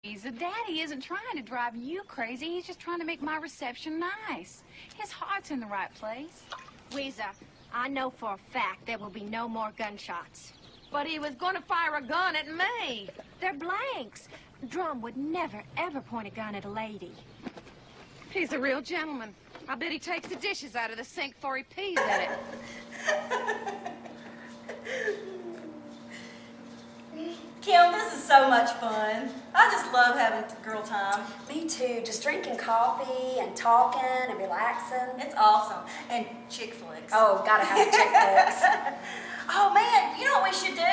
Daddy isn't trying to drive you crazy. He's just trying to make my reception nice. His heart's in the right place. Weezer, I know for a fact there will be no more gunshots. But he was going to fire a gun at me. They're blanks. Drum would never, ever point a gun at a lady. He's a real gentleman. I bet he takes the dishes out of the sink before he pees at it. Kim, this is so much fun. I just love having girl time. Me too. Just drinking coffee and talking and relaxing. It's awesome. And chick flicks. Oh, gotta have the chick flicks. Oh man, you know what we should do?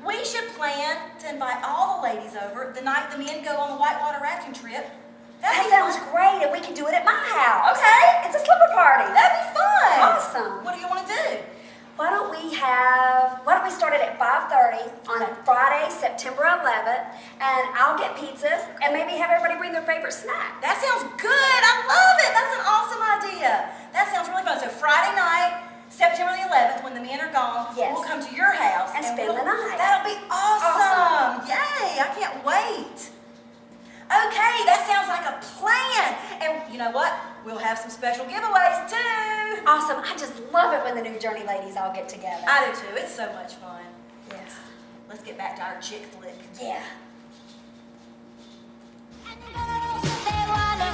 We should plan to invite all the ladies over the night the men go on the whitewater rafting trip. That sounds great, and we can do it at my house. Okay. It's a slumber party. That'd be fun. Awesome. What do you want to do? Why don't we start it at 5:30 on Friday, September 11th, and I'll get pizzas and maybe have everybody bring their favorite snack. That sounds good. I love it. That's an awesome idea. That sounds really fun. So Friday night, September the 11th, when the men are gone, yes, we'll come to your house and spend the night. That'll be awesome. Yay, I can't wait. Okay, that sounds like a plan. And you know what? We'll have some special giveaways too. Awesome. I just love it when the New Journey ladies all get together. I do too. It's so much fun. Yes. Let's get back to our chick flick. Yeah. They wanna